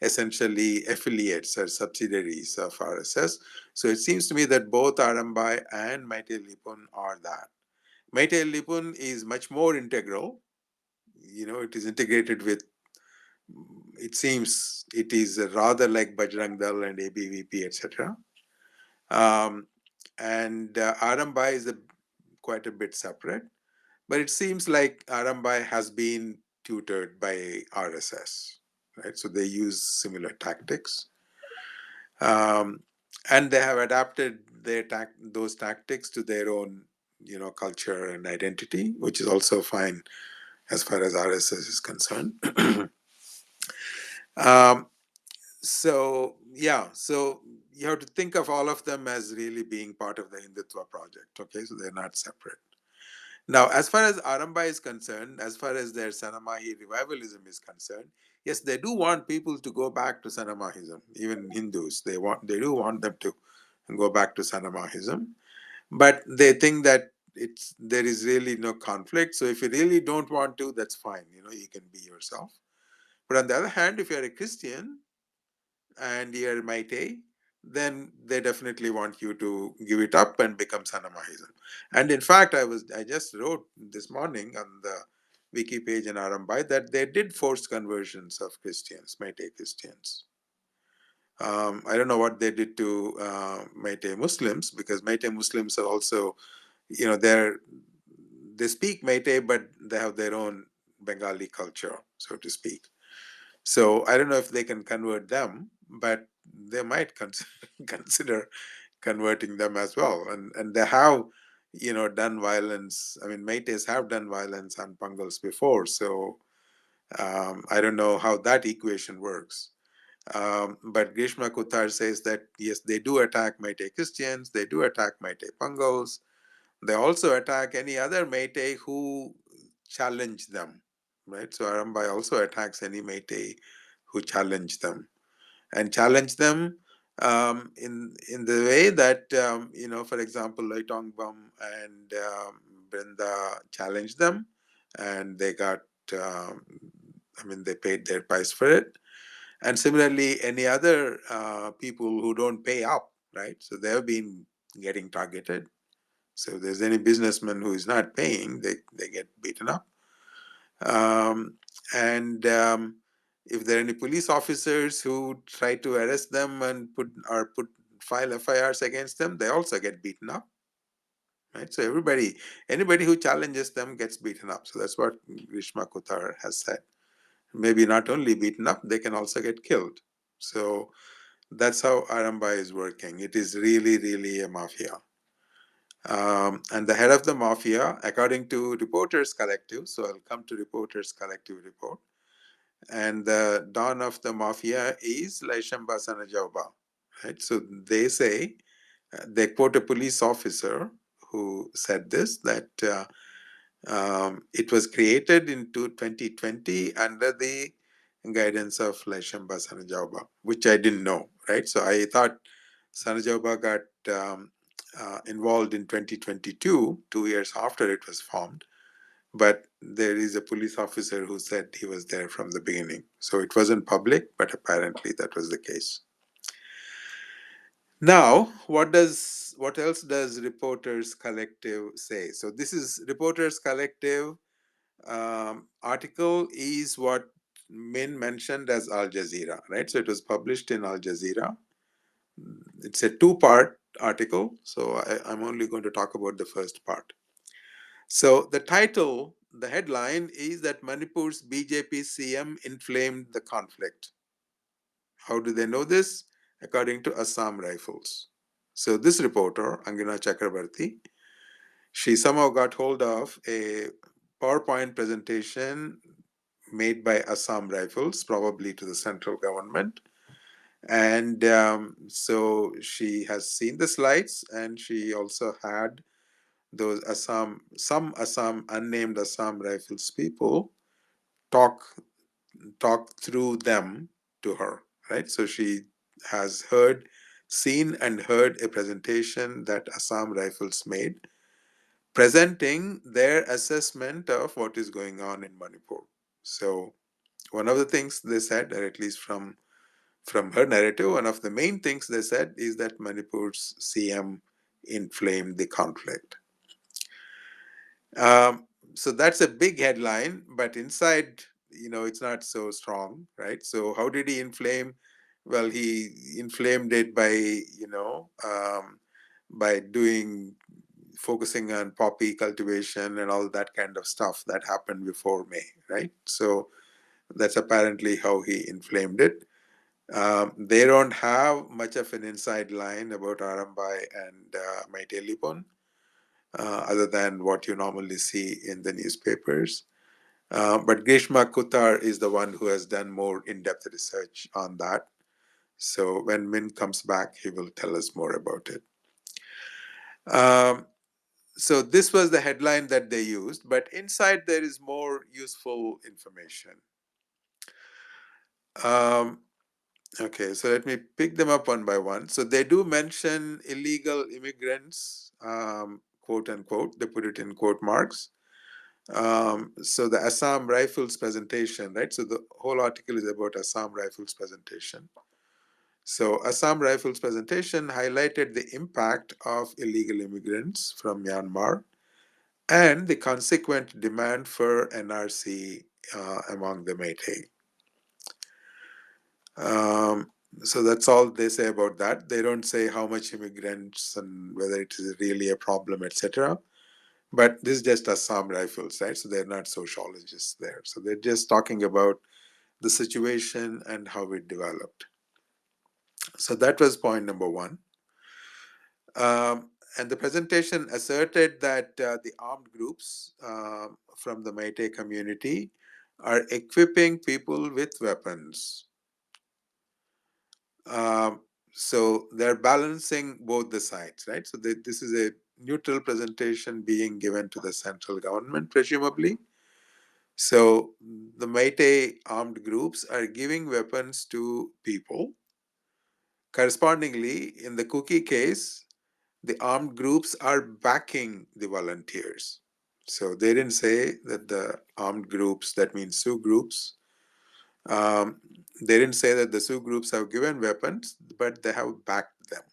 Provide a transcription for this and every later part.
essentially affiliates or subsidiaries of RSS. So it seems to me that both Arambai and Meitei Lipun are that. Meitei Lipun is much more integral. It is integrated with, it seems it is rather like Bajrang Dal and ABVP, etc. Um, and Arambai is quite a bit separate, but it seems like Arambai has been tutored by RSS, right? So they use similar tactics, um, and they have adapted those tactics to their own, culture and identity, which is also fine as far as RSS is concerned. um, so you have to think of all of them as really being part of the Hindutva project. Okay, so they're not separate. Now, as far as Aramba is concerned, as far as their Sanamahi revivalism is concerned, yes, they do want people to go back to Sanamahism. Even Hindus, they do want them to go back to Sanamahism, but they think that there is really no conflict. So if you really don't want to, that's fine. You can be yourself. But on the other hand, if you're a Christian and you're Maite, then they definitely want you to give it up and become Sanamahism. And in fact, I just wrote this morning on the wiki page in Arambai that they did force conversions of Christians, Maite Christians. I don't know what they did to Maite Muslims, because Maite Muslims are also, they speak Maite, but they have their own Bengali culture, so to speak. So I don't know if they can convert them, but they might consider converting them as well. And they have, done violence. I mean, Meiteis have done violence on Pangals before. So I don't know how that equation works. But Grishma Kutar says that, yes, they do attack Meitei Christians, they do attack Meitei Pangals. They also attack any other Meitei who challenge them, right? So Arambai also attacks any Meitei who challenge them, and challenge them in the way that, for example, Loitong Bam and Brinda challenged them, and they got, they paid their price for it. And similarly, any other people who don't pay up, right? So they have been getting targeted. So if there's any businessman who is not paying, they get beaten up. Um, and if there are any police officers who try to arrest them and file FIRs against them, they also get beaten up. Right? So anybody who challenges them gets beaten up. So that's what Grishma Kutar has said. Maybe not only beaten up, they can also get killed. So that's how Aramba is working. It is really, really a mafia. And the head of the mafia, according to Reporters Collective, so I'll come to Reporters Collective report, and the Don of the mafia is Laishamba Sanajauba. Right? So they say, they quote a police officer who said this, that it was created in 2020 under the guidance of Laishamba Sanajauba, which I didn't know, right? So I thought Sanajauba got involved in 2022, 2 years after it was formed. But there is a police officer who said he was there from the beginning. So it wasn't public, but apparently that was the case. Now, what else does Reporters Collective say? So this is Reporters Collective article is what Min mentioned as Al Jazeera, right? So it was published in Al Jazeera. It's a two-part article, so I'm only going to talk about the first part. So the title, the headline is that Manipur's BJP CM inflamed the conflict. How do they know this? According to Assam Rifles. So this reporter, Angina Chakrabarti, she somehow got hold of a PowerPoint presentation made by Assam Rifles, probably to the central government. And so she has seen the slides, and she also had some Assam, unnamed Assam Rifles people talk through them to her, right? So she has seen and heard a presentation that Assam Rifles made, presenting their assessment of what is going on in Manipur. So one of the things they said, or at least from from her narrative, one of the main things they said is that Manipur's CM inflamed the conflict. Um, so that's a big headline, but inside, it's not so strong, right? So how did he inflame? Well, he inflamed it by, by focusing on poppy cultivation and all that kind of stuff that happened before May, right? So that's apparently how he inflamed it. They don't have much of an inside line about Arambai and Maite Lipon, other than what you normally see in the newspapers. But Grishma Kutar is the one who has done more in-depth research on that. So when Min comes back, he will tell us more about it. So this was the headline that they used, but inside there is more useful information. Okay, so let me pick them up one by one. So they do mention illegal immigrants, quote unquote. They put it in quote marks. So the Assam Rifles presentation, right? So the whole article is about Assam Rifles presentation. So Assam Rifles presentation highlighted the impact of illegal immigrants from Myanmar and the consequent demand for NRC among the Meitei. So that's all they say about that. They don't say how much immigrants and whether it is really a problem, etc. But this is just Assam Rifles, right? So they're not sociologists there. So they're just talking about the situation and how it developed. So that was point number one. And the presentation asserted that the armed groups from the Meitei community are equipping people with weapons. So they're balancing both the sides, right? So this is a neutral presentation being given to the central government, presumably. So the Meitei armed groups are giving weapons to people. Correspondingly, in the Kuki case, the armed groups are backing the volunteers. So they didn't say that the armed groups, that means Sioux groups, they didn't say that the Sioux groups have given weapons, but they have backed them.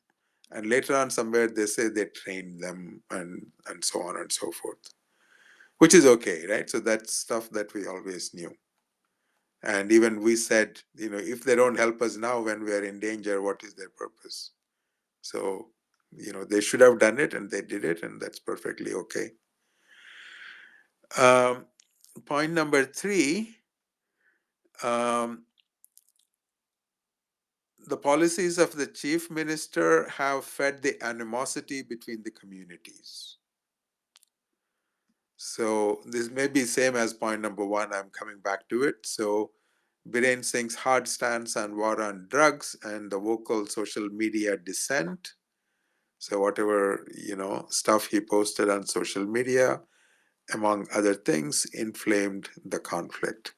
And later on, somewhere they say they trained them and so on and so forth, which is okay, right? So that's stuff that we always knew. And even we said, if they don't help us now when we are in danger, what is their purpose? So, they should have done it and they did it, and that's perfectly okay. Point number three, the policies of the chief minister have fed the animosity between the communities. So this may be same as point number one. I'm coming back to it. So Biren Singh's hard stance on war on drugs and the vocal social media dissent. So whatever, stuff he posted on social media, among other things, inflamed the conflict.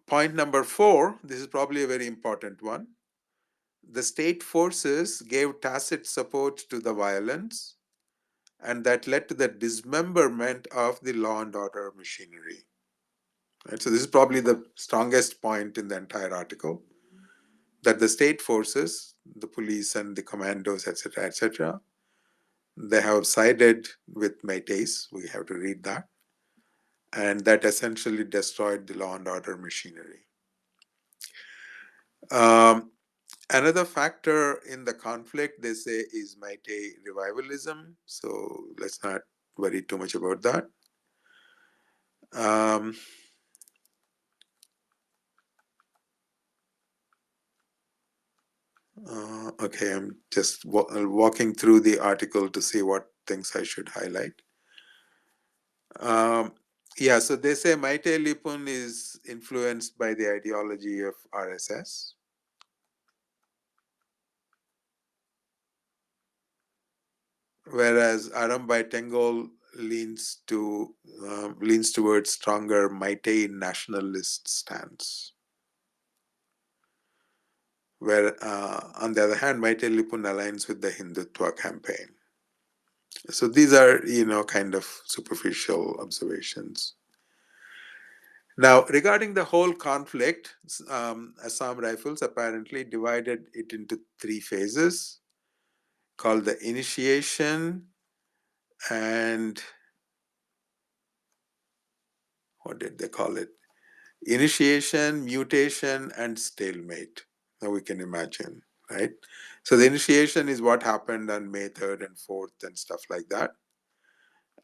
Point number four, this is probably a very important one. The state forces gave tacit support to the violence, and that led to the dismemberment of the law and order machinery. Right? So this is probably the strongest point in the entire article, that the state forces, the police and the commandos, etc., they have sided with Meiteis. We have to read that. And that essentially destroyed the law and order machinery. Another factor in the conflict, they say, is Meitei revivalism. So let's not worry too much about that. Okay, I'm just walking through the article to see what things I should highlight. Yeah, so they say Maite Lipun is influenced by the ideology of RSS. Whereas Arambai Tengol leans towards stronger Maite nationalist stance. Where, on the other hand, Maite Lipun aligns with the Hindutva campaign. So these are, kind of superficial observations. Now, regarding the whole conflict, Assam Rifles apparently divided it into three phases called the initiation and what did they call it? Initiation, mutation, and stalemate. Now we can imagine, right? So the initiation is what happened on May 3rd and 4th and stuff like that.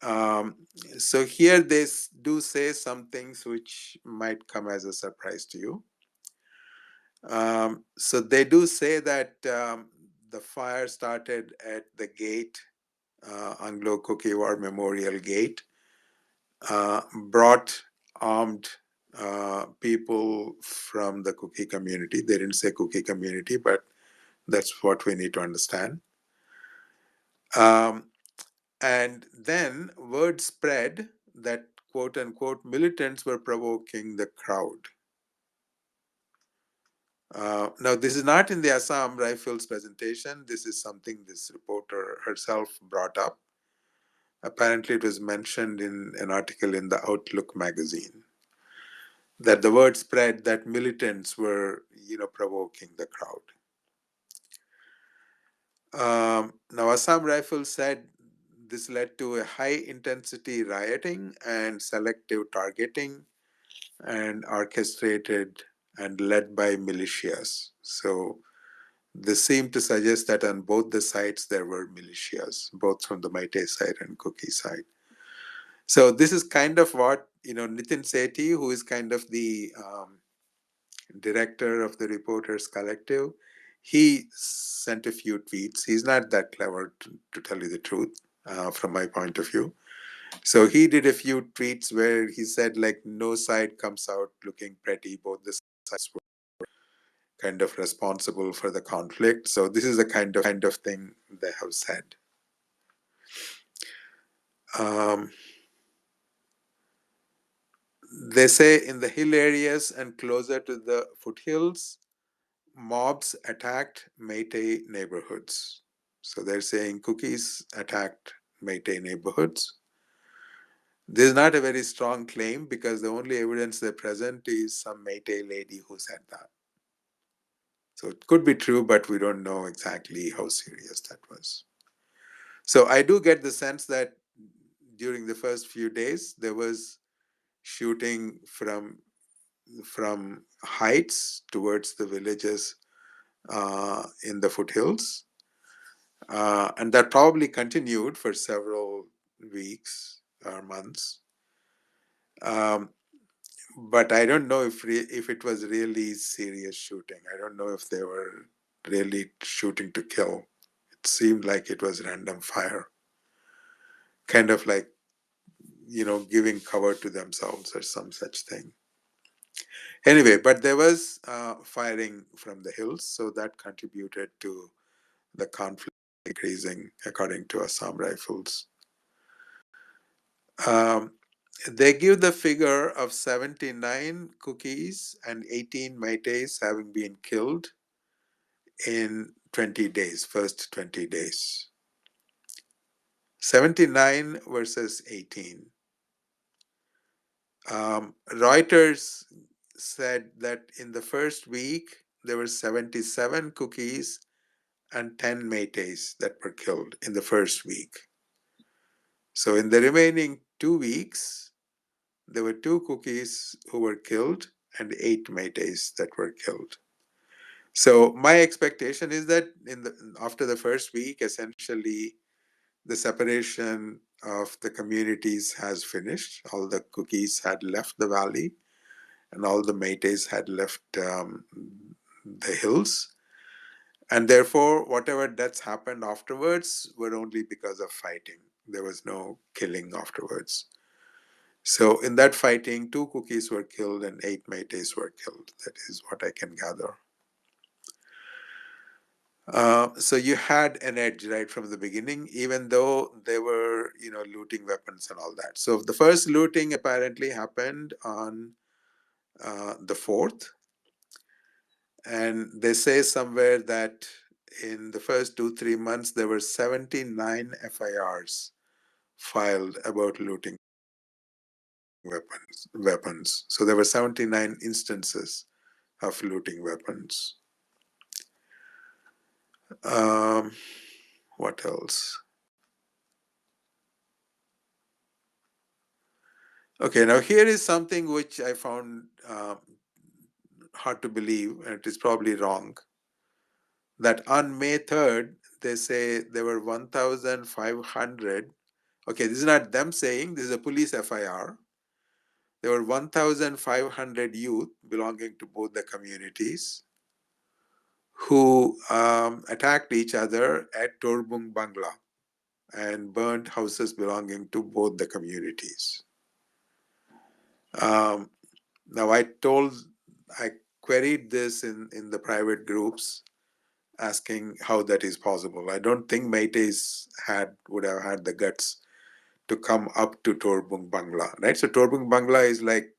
Um, so here they do say some things which might come as a surprise to you. So they do say that the fire started at the gate, Anglo Kuki War Memorial Gate, brought armed people from the Kuki community. They didn't say Kuki community, but that's what we need to understand. Um, and then word spread that quote unquote militants were provoking the crowd. Now, this is not in the Assam Rifles presentation. This is something this reporter herself brought up. Apparently, it was mentioned in an article in the Outlook magazine that the word spread that militants were, provoking the crowd. Now, Assam Rifles said this led to a high-intensity rioting and selective targeting and orchestrated and led by militias. So this seemed to suggest that on both the sides there were militias, both from the Meitei side and Kuki side. So this is kind of what Nitin Sethi, who is kind of the director of the Reporters Collective, he sent a few tweets. He's not that clever, to tell you the truth, from my point of view. So he did a few tweets where he said, like, no side comes out looking pretty. Both the sides were kind of responsible for the conflict. So this is the kind of thing they have said. Um, they say in the hill areas and closer to the foothills, mobs attacked Meitei neighborhoods. So they're saying Kukis attacked Meitei neighborhoods. This is not a very strong claim because the only evidence they present is some Meitei lady who said that. So it could be true, but we don't know exactly how serious that was. So I do get the sense that during the first few days there was shooting from heights towards the villages in the foothills, and that probably continued for several weeks or months. Um, but I don't know if it was really serious shooting. I don't know if they were really shooting to kill. It seemed like it was random fire, kind of like giving cover to themselves or some such thing. Anyway, but there was firing from the hills, so that contributed to the conflict increasing, according to Assam Rifles. Um, they give the figure of 79 Kukis and 18 Meiteis having been killed in 20 days, first 20 days. 79 versus 18. Reuters said that in the first week, there were 77 Kukis and 10 Meiteis that were killed in the first week. So in the remaining 2 weeks, there were 2 Kukis who were killed and 8 Meiteis that were killed. So my expectation is that after the first week, essentially, the separation of the communities has finished. All the Kukis had left the valley, and all the Meiteis had left the hills. And therefore, whatever deaths happened afterwards were only because of fighting. There was no killing afterwards. So in that fighting, 2 Kukis were killed and 8 Meiteis were killed. That is what I can gather. So you had an edge right from the beginning, even though they were, looting weapons and all that. So the first looting apparently happened on the 4th. And they say somewhere that in the first 2-3 months, there were 79 FIRs filed about looting. weapons. So there were 79 instances of looting weapons. Um, what else? Okay, now here is something which I found hard to believe, and it is probably wrong. That on May 3rd, they say there were 1,500. Okay, this is not them saying, this is a police FIR. There were 1,500 youth belonging to both the communities who attacked each other at Torbung Bangla and burned houses belonging to both the communities. Um, now, I queried this in the private groups, asking how that is possible. I don't think Meiteis would have had the guts to come up to Torbung Bangla, right? So Torbung Bangla is like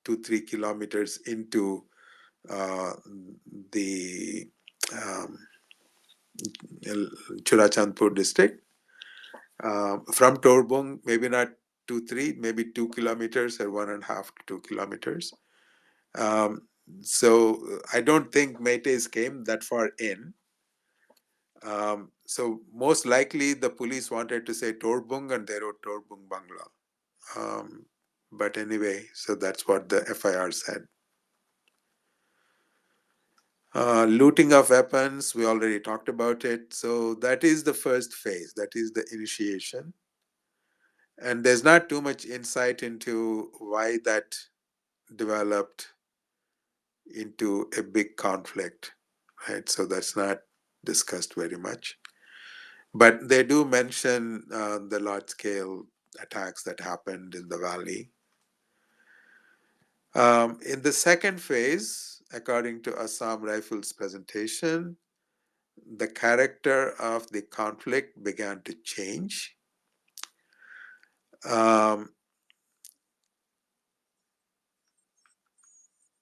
2-3 kilometers into uh, the um, Churachandpur district. From Torbung, maybe not 2-3, maybe 2 kilometers or 1.5 to 2 kilometers. Um, so I don't think Meiteis came that far in. So most likely the police wanted to say Torbung and they wrote Torbung Bangla. But anyway, so that's what the FIR said. Looting of weapons, we already talked about it. So that is the first phase, that is the initiation. And there's not too much insight into why that developed into a big conflict, right? So that's not discussed very much. But they do mention the large scale attacks that happened in the valley. In the second phase, according to Assam Rifles presentation, the character of the conflict began to change. Um,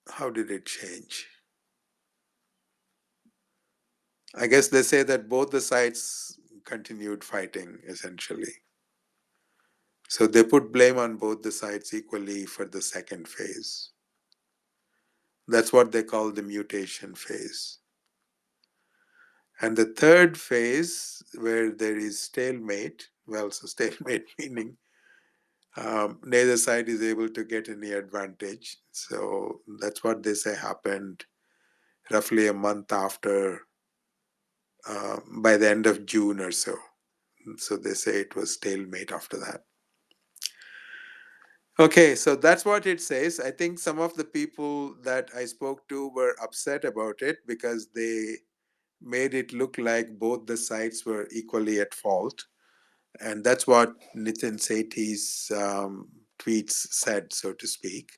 how did it change? I guess they say that both the sides continued fighting essentially. So they put blame on both the sides equally for the second phase. That's what they call the mutation phase. And the third phase, where there is stalemate, well, so stalemate meaning neither side is able to get any advantage. So that's what they say happened roughly a month after, by the end of June or so. So they say it was stalemate after that. Okay, so that's what it says. I think some of the people that I spoke to were upset about it because they made it look like both the sides were equally at fault. And that's what Nitin Sethi's tweets said, so to speak.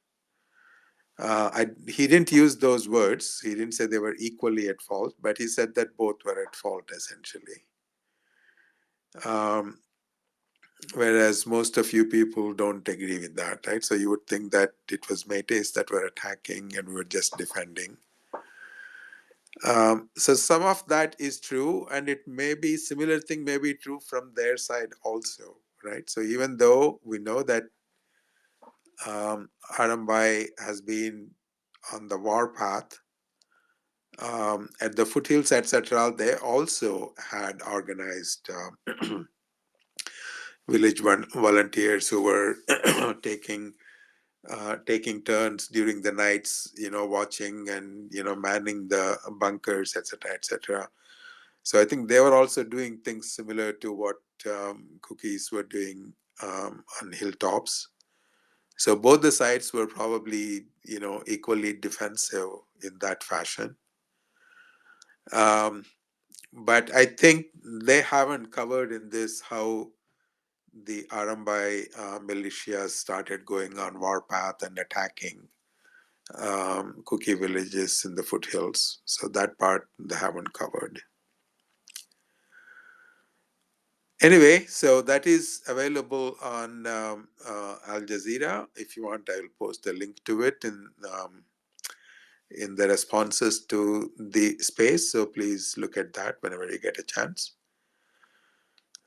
He didn't use those words. He didn't say they were equally at fault, but he said that both were at fault, essentially. Um, Whereas most of you people don't agree with that, right? So you would think that it was Meiteis that were attacking and we were just defending. So some of that is true, and it may be similar thing may be true from their side also, right? So even though we know that Arambai has been on the war path, at the foothills, etc., they also had organized village volunteers who were taking taking turns during the nights, watching and manning the bunkers, etc., etc. So I think they were also doing things similar to what KUKIs were doing on hilltops. So both the sides were probably, equally defensive in that fashion. Um, but I think they haven't covered in this how the Arambai militias started going on warpath and attacking Kuki villages in the foothills. So that part they haven't covered. Anyway, so that is available on Al Jazeera. If you want, I will post a link to it in the responses to the space. So please look at that whenever you get a chance.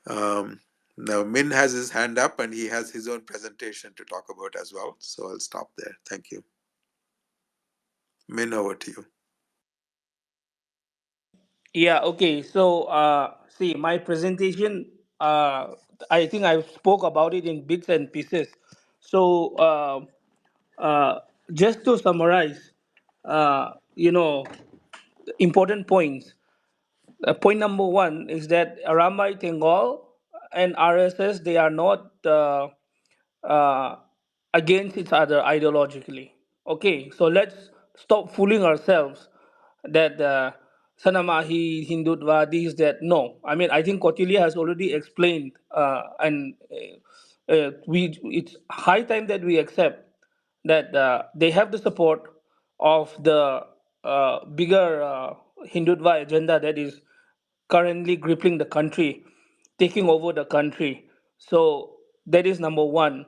Um, Now, Min has his hand up and he has his own presentation to talk about as well. So I'll stop there. Thank you. Min, over to you. Yeah, okay. So, see, my presentation, I think I spoke about it in bits and pieces. So, uh, just to summarize, important points. Point number one is that Rambai Tenggol and RSS, they are not uh, against each other ideologically. Okay, so let's stop fooling ourselves that Sanamahi, Hindutva, this, that. No, I mean, I think Kotilia has already explained, and it's high time that we accept that they have the support of the bigger Hindutva agenda that is currently gripping the country, taking over the country. So that is number one.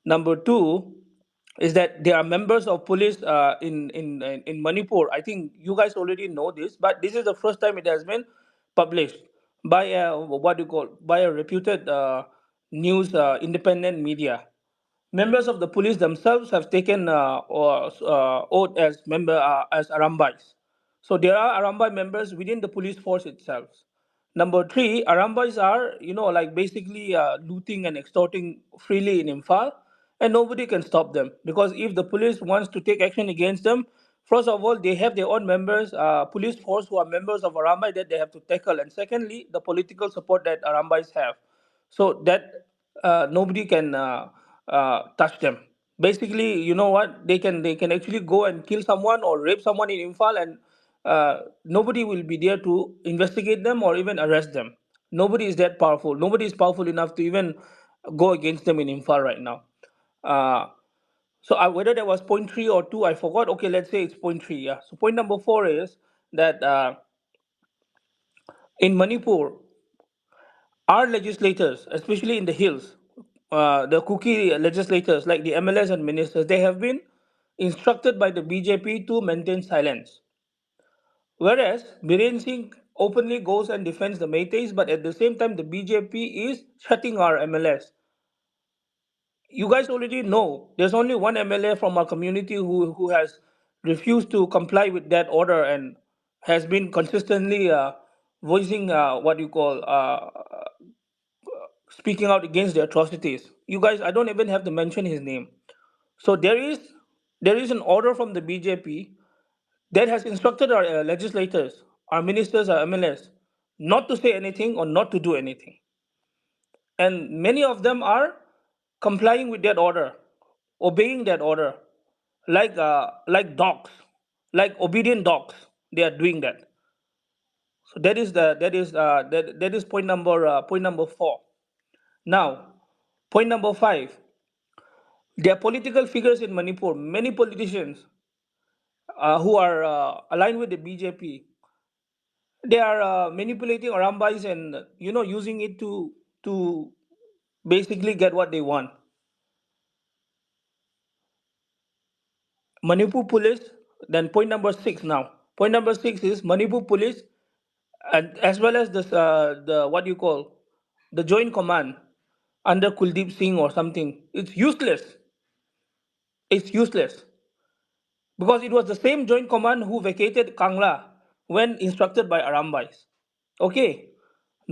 Number two is that there are members of police in Manipur. I think you guys already know this, but this is the first time it has been published by a, what do you call, by a reputed news independent media. Members of the police themselves have taken oath as member as Arambais. So there are Arambai members within the police force itself. Number three, Arambais are, like basically looting and extorting freely in Imphal, and nobody can stop them because if the police wants to take action against them, first of all, they have their own members, police force who are members of Arambai that they have to tackle, and secondly, the political support that Arambais have, so that nobody can touch them. Basically, you know what? They can actually go and kill someone or rape someone in Imphal, and nobody will be there to investigate them or even arrest them. Nobody is that powerful. Nobody is powerful enough to even go against them in Imphal right now. Uh, whether that was point three or two, I forgot. Okay, let's say it's point three. Yeah. So point number four is that in Manipur, our legislators, especially in the hills, the Kuki legislators like the MLS and ministers, they have been instructed by the BJP to maintain silence. Whereas Biren Singh openly goes and defends the Meiteis, but at the same time, the BJP is shutting our MLS. You guys already know there's only one MLA from our community who has refused to comply with that order and has been consistently voicing what you call speaking out against the atrocities. You guys, I don't even have to mention his name. So there is an order from the BJP that has instructed our legislators, our ministers, our MLS, not to say anything or not to do anything. And many of them are complying with that order, obeying that order, like dogs, like obedient dogs. They are doing that. So that is point number four. Now, point number five. There are political figures in Manipur, many politicians who are aligned with the BJP. They are manipulating Arambais and using it to basically get what they want. Manipur police. Then point number six now. Point number six is Manipur police, and as well as the what you call the joint command under Kuldeep Singh or something. It's useless. It's useless because it was the same joint command who vacated Kangla when instructed by Arambais. Okay,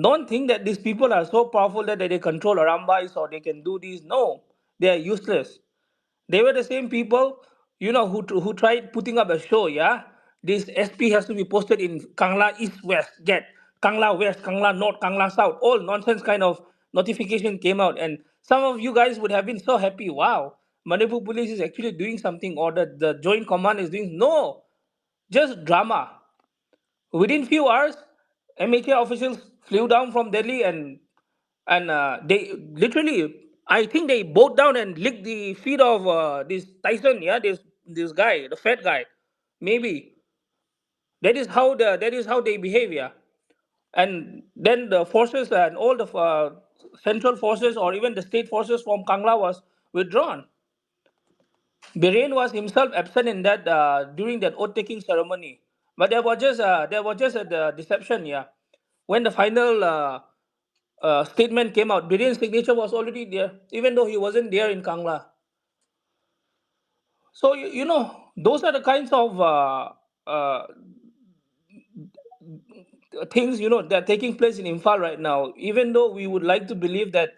don't think that these people are so powerful that they control Arambais or they can do this. No, they are useless. They were the same people, who tried putting up a show. Yeah, this SP has to be posted in Kangla East West, get Kangla West, Kangla North, Kangla South. All nonsense kind of notification came out, and some of you guys would have been so happy. Wow, Manipur police is actually doing something, or the joint command is doing. No, just drama. Within few hours, MHA officials flew down from Delhi and they literally, I think they bowed down and licked the feet of this Tyson, yeah, this guy, the fat guy. Maybe that is how they behave, yeah. And then the forces and all the central forces or even the state forces from Kangla was withdrawn. Biren was himself absent in that during that oath taking ceremony. But there was just a deception, yeah. When the final statement came out, Biren's signature was already there, even though he wasn't there in Kangla. So those are the kinds of uh, things that are taking place in Imphal right now. Even though we would like to believe that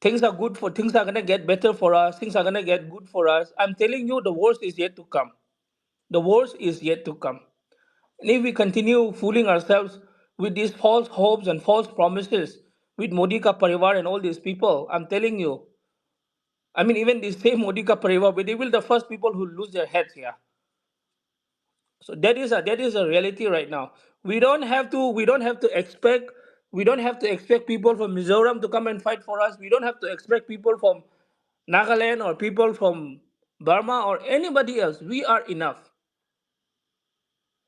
things are gonna get better for us, things are gonna get good for us. I'm telling you, the worst is yet to come. The worst is yet to come. And if we continue fooling ourselves with these false hopes and false promises with Modi ka Parivar and all these people, I'm telling you, I mean, even the same Modi ka Parivar, but they will the first people who lose their heads here. So that is a reality right now. We don't have to expect people from Mizoram to come and fight for us. We don't have to expect people from Nagaland or people from Burma or anybody else. We are enough.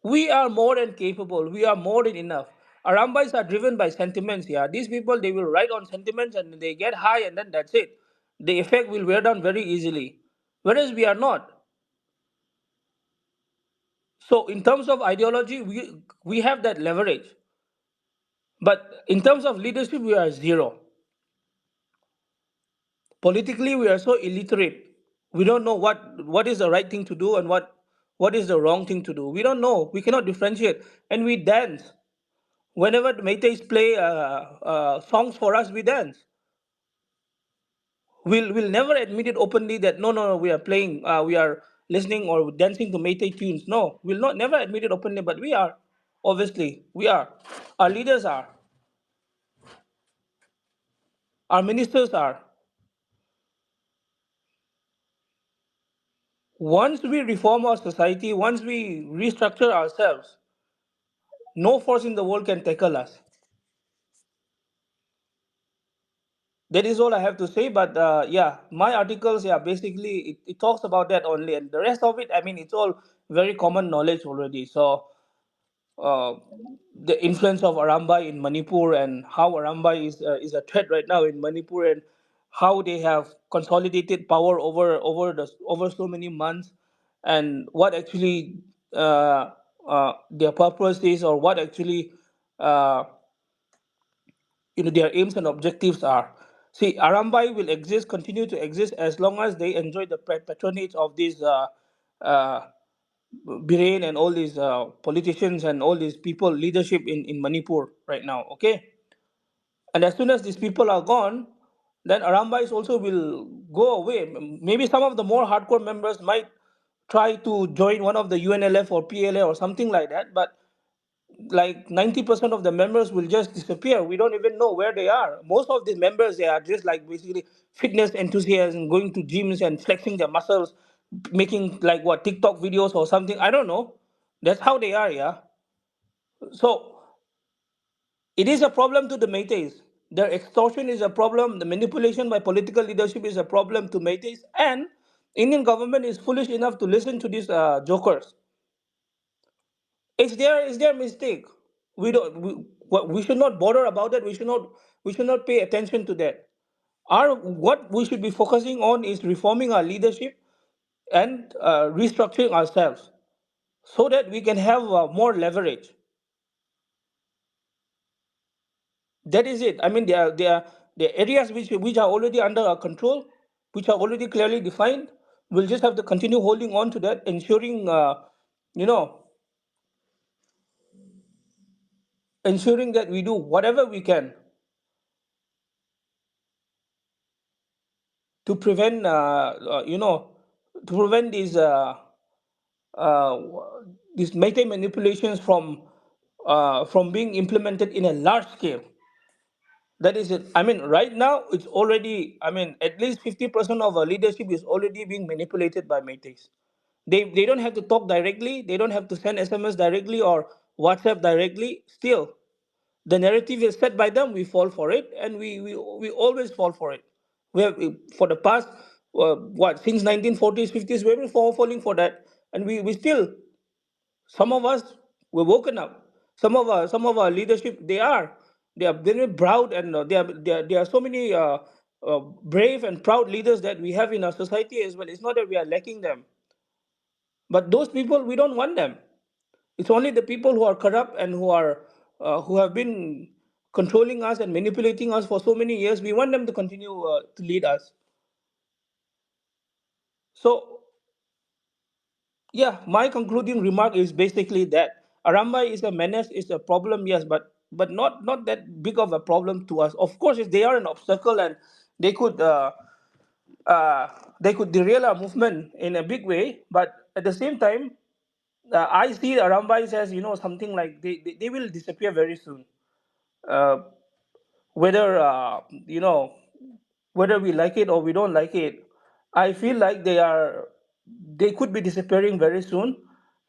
We are more than capable. We are more than enough. Arambais are driven by sentiments. Yeah, these people, they will ride on sentiments and they get high and then that's it. The effect will wear down very easily. Whereas we are not. So in terms of ideology, we have that leverage. But in terms of leadership, we are zero. Politically, we are so illiterate. We don't know what is the right thing to do and what is the wrong thing to do. We don't know. We cannot differentiate. And we dance. Whenever the Meiteis play songs for us, we dance. We'll never admit it openly that no, we are playing, we are listening or dancing to Meitei tunes. No, we'll not never admit it openly, but we are. Obviously, we are. Our leaders are. Our ministers are. Once we reform our society, once we restructure ourselves, no force in the world can tackle us. That is all I have to say. But yeah, my articles, yeah, basically it talks about that only, and the rest of it, I mean, it's all very common knowledge already. So uh, the influence of Arambai in Manipur and how Arambai is a threat right now in Manipur and how they have consolidated power over so many months and what actually their purpose is or what actually uh, their aims and objectives are. See, Arambai will continue to exist as long as they enjoy the patronage of these uh, Biren and all these politicians and all these people leadership in Manipur right now. Okay, and as soon as these people are gone, then Arambais also will go away. Maybe some of the more hardcore members might try to join one of the UNLF or PLA or something like that, but like 90% of the members will just disappear. We don't even know where they are. Most of these members, they are just like basically fitness enthusiasts and going to gyms and flexing their muscles, making like what TikTok videos or something. I don't know. That's how they are, yeah. So it is a problem to the Meiteis. Their extortion is a problem. The manipulation by political leadership is a problem to Meiteis, and Indian government is foolish enough to listen to these jokers. It's their mistake. We should not bother about that. We should not pay attention to that. Our What we should be focusing on is reforming our leadership and restructuring ourselves so that we can have more leverage. That is it. I mean, there are areas which are already under our control, which are already clearly defined. We'll just have to continue holding on to that, you know, ensuring that we do whatever we can to prevent, to prevent uh, these meta manipulations from being implemented in a large scale. That is it. I mean, right now it's already. I mean, at least 50% of our leadership is already being manipulated by Metis. They don't have to talk directly. They don't have to send SMS directly or WhatsApp directly. Still, the narrative is set by them. We fall for it, and we always fall for it. We have for the past what since 1940s 50s we've been falling for that, and we still, some of us, were woken up. Some of our leadership, they are very proud, and there are so many brave and proud leaders that we have in our society as well. It's not that we are lacking them, but those people, we don't want them. It's only the people who are corrupt and who have been controlling us and manipulating us for so many years. We want them to continue to lead us. So yeah, my concluding remark is basically that Arambai is a menace, is a problem, yes, but not that big of a problem to us. Of course, if they are an obstacle and they could uh, uh, they could derail our movement in a big way, but at the same time, I see Arambais as something like they will disappear very soon. Uh, whether whether we like it or we don't like it, I feel like they could be disappearing very soon.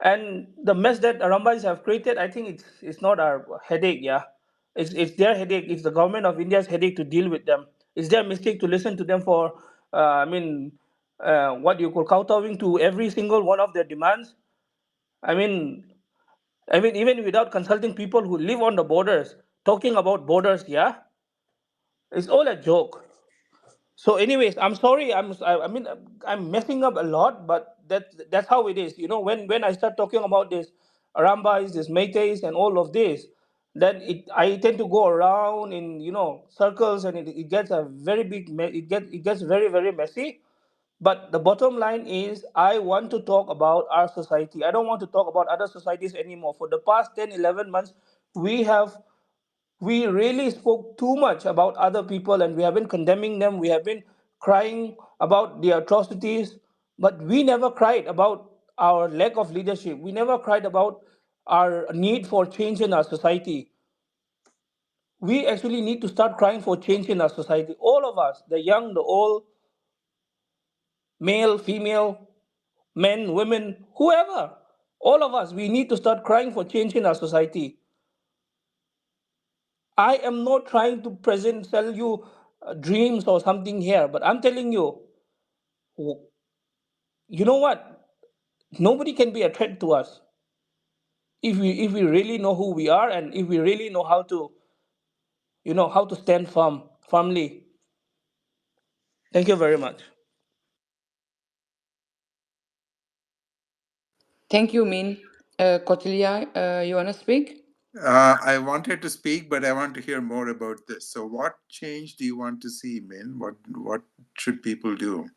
And the mess that Arambais have created, I think it's not our headache. Yeah, it's their headache. It's the government of India's headache to deal with them. It's their mistake to listen to them for what you call kowtowing to every single one of their demands. I mean, even without consulting people who live on the borders, talking about borders, yeah, it's all a joke. So, anyways, I'm sorry. I mean, I'm messing up a lot, but that's how it is. When I start talking about this Arambais, this Meiteis, and all of this, then I tend to go around in circles, and it gets a very it gets very very messy. But the bottom line is, I want to talk about our society. I don't want to talk about other societies anymore. For the past 10, 11 months, we have we really spoke too much about other people, and we have been condemning them. We have been crying about the atrocities, but we never cried about our lack of leadership. We never cried about our need for change in our society. We actually need to start crying for change in our society. All of us, the young, the old, male, female, men, women, whoever, all of us, we need to start crying for change in our society. I am not trying to present, sell you dreams or something here, but I'm telling you, w- you know what? Nobody can be a threat to us if we really know who we are, and if we really know how to stand firmly. Thank you very much. Thank you, Min. Kotilia, you want to speak? I wanted to speak, but I want to hear more about this. So, what change do you want to see, Min? What should people do?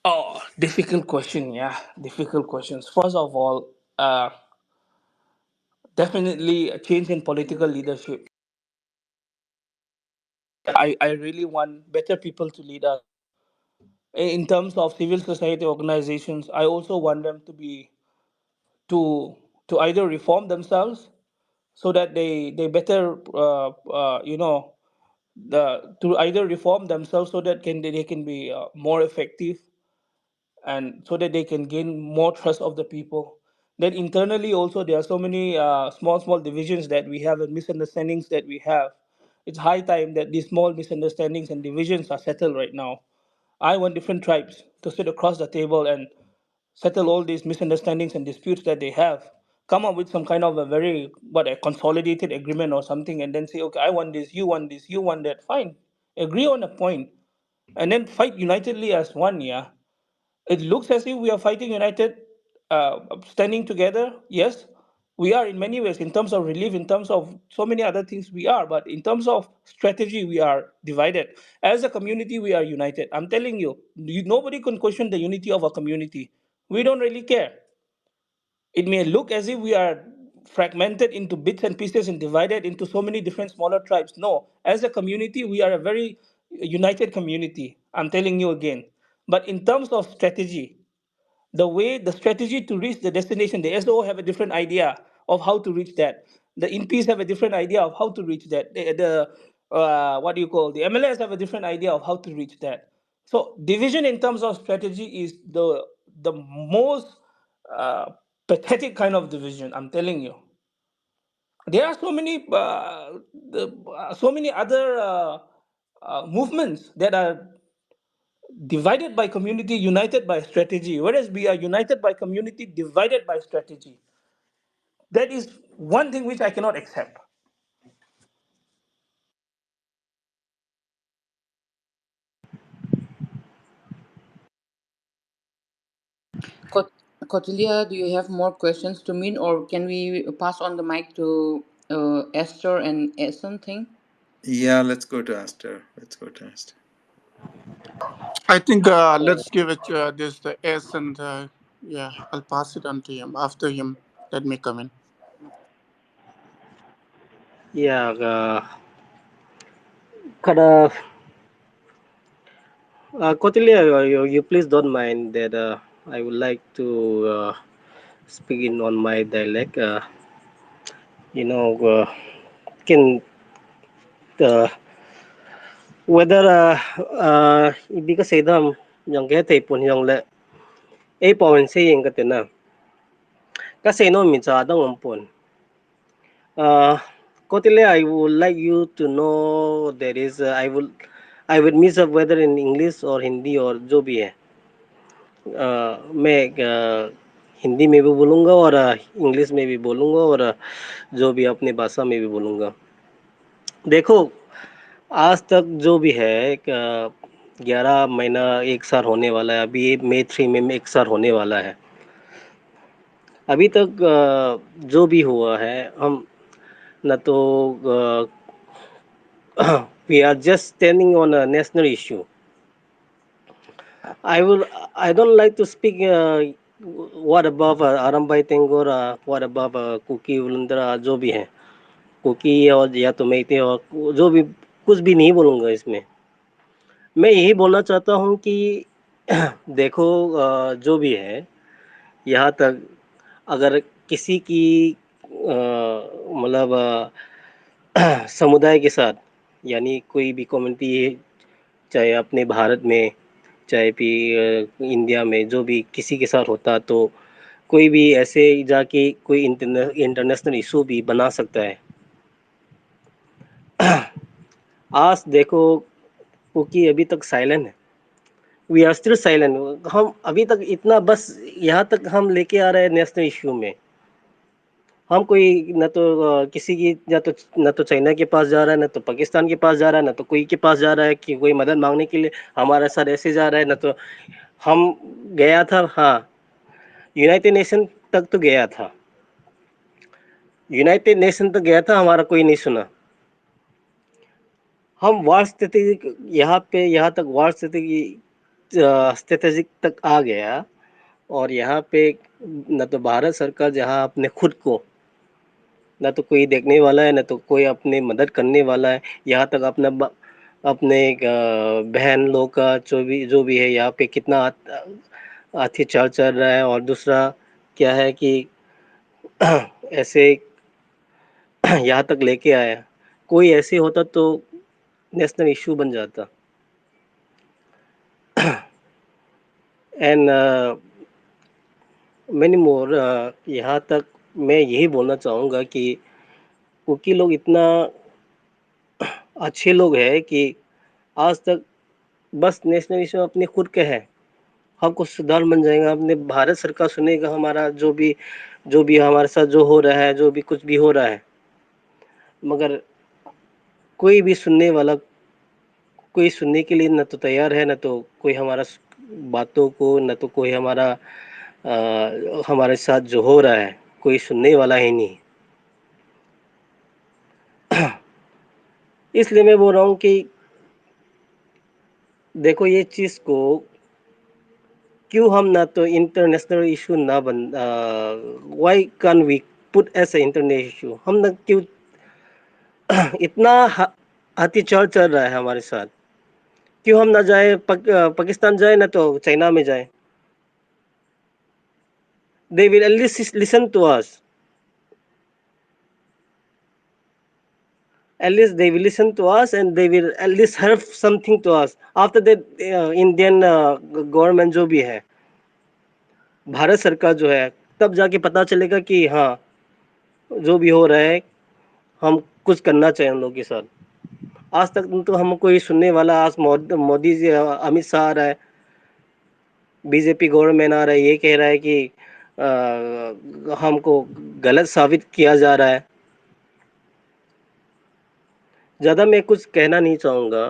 Oh, difficult question. Yeah, difficult questions. First of all, definitely a change in political leadership. I really want better people to lead us. In terms of civil society organizations, I also want them to to either reform themselves so that they better to either reform themselves so that they can be more effective, and so that they can gain more trust of the people. Then internally also, there are so many small divisions that we have and misunderstandings that we have. It's high time that these small misunderstandings and divisions are settled right now. I want different tribes to sit across the table and settle all these misunderstandings and disputes that they have. Come up with some kind of a consolidated agreement or something, and then say, okay, I want this, you want that. Fine, agree on a point, and then fight unitedly as one. Yeah, it looks as if we are fighting united, standing together. Yes, we are in many ways, in terms of relief, in terms of so many other things we are, but in terms of strategy, we are divided. As a community, we are united. I'm telling you, nobody can question the unity of a community. We don't really care. It may look as if we are fragmented into bits and pieces and divided into so many different smaller tribes. No, as a community, we are a very united community. I'm telling you again. But in terms of strategy, the strategy to reach the destination, the SO have a different idea of how to reach that. The NPs have a different idea of how to reach that. What do you call, the MLS have a different idea of how to reach that. So division in terms of strategy is the most uh, pathetic kind of division. I'm telling you, there are so many other movements that are divided by community, united by strategy, whereas we are united by community, divided by strategy. That is one thing which I cannot accept. Cordelia, do you have more questions to me, or can we pass on the mic to Esther and Essen thing? Yeah, let's go to Aster. Let's go to Aster. I think let's give it this the S, and yeah, I'll pass it on to him. After him, let me come in. Yeah, kada Kotilia, you please don't mind that I would like to speak in on my dialect. You know, can uh, whether because say them yang get a pun yang le a point saying that na kasi no mi cha dang umpon. Uh, Kotilia, I would like you to know there is I would miss up whether in English or Hindi or जो भी है मैं हिंदी में भी बोलूँगा और English में भी बोलूँगा और जो भी अपनी भाषा में भी बोलूँगा। देखो, आज तक जो भी है एक 11 महीना एक साल होने वाला है, अभी मई 3 में एक साल होने वाला है। अभी तक जो भी हुआ है हम न तो we are just standing on a national issue. I will. I don't like to speak. What above Arambai Tenggol, what above Kuki उलंदरा जो भी है, कुकी और या तो मैं और जो भी कुछ भी नहीं बोलूँगा इसमें। मैं यही बोलना चाहता हूँ कि देखो जो भी है यहाँ तक अगर किसी की मतलब समुदाय के साथ यानी कोई भी कम्युनिटी चाहे अपने भारत में चाहे भी इंडिया में जो भी किसी के साथ होता तो कोई भी ऐसे जाके कोई इंटरनेशनल इशू भी बना सकता है। आज देखो क्योंकि अभी तक साइलेंट है, वी आर स्टिल साइलेंट। हम अभी तक इतना बस यहाँ तक हम लेके आ रहे हैं नेशनल इशू में। हम कोई न तो किसी की न तो चाइना के पास जा रहा है, न तो पाकिस्तान के पास जा रहा है, न तो कोई के पास जा रहा है कि कोई मदद मांगने के लिए हमारे साथ ऐसे जा रहा है। न तो हम गया था, हाँ यूनाइटेड नेशन तक तो गया था, यूनाइटेड नेशन तक गया था, हमारा कोई नहीं सुना। हम वार स्थिति यहाँ तक वार स्थिति स्ट्रेटेजिक तक आ गया और यहाँ पे न तो भारत सरकार जहाँ अपने खुद को न तो कोई देखने वाला है, न तो कोई अपने मदद करने वाला है। यहाँ तक अपने बहन लोग का जो भी है यहाँ पे कितना अत्याचार चल रहा है। और दूसरा क्या है कि ऐसे यहाँ तक लेके आया, कोई ऐसे होता तो नेशनल इशू बन जाता। एंड मैनी मोर यहाँ तक मैं यही बोलना चाहूँगा कि कुकी लोग इतना अच्छे लोग हैं कि आज तक बस नेशनल इशू अपने खुद के है, हम कुछ सुधार बन जाएगा, अपने भारत सरकार सुनेगा हमारा जो भी हमारे साथ जो हो रहा है, जो भी कुछ भी हो रहा है। मगर कोई भी कोई सुनने के लिए न तो तैयार है, न तो कोई हमारा बातों को, न तो कोई हमारे साथ जो हो रहा है कोई सुनने वाला ही नहीं। इसलिए मैं बोल रहा हूँ कि देखो ये चीज़ को क्यों हम ना तो इंटरनेशनल इशू ना बन why can we put as a international issue. हम ना क्यों इतना अत्याचार चल रहा है हमारे साथ, क्यों हम ना जाए पाकिस्तान जाए ना तो चाइना में जाए। They will at least listen to us, at least they will listen to us and they will at least help something to us. After that Indian government जो भी है, भारत सरकार जो है, तब जाके पता चलेगा कि हाँ जो भी हो रहा है हम कुछ करना चाहिए उन लोगों के साथ। आज तक तो हम कोई सुनने वाला, आज मोदी जी अमित शाह आ रहा है, बीजेपी गवर्नमेंट आ रहा है, ये कह रहा है कि हमको गलत साबित किया जा रहा है। ज़्यादा मैं कुछ कहना नहीं चाहूँगा।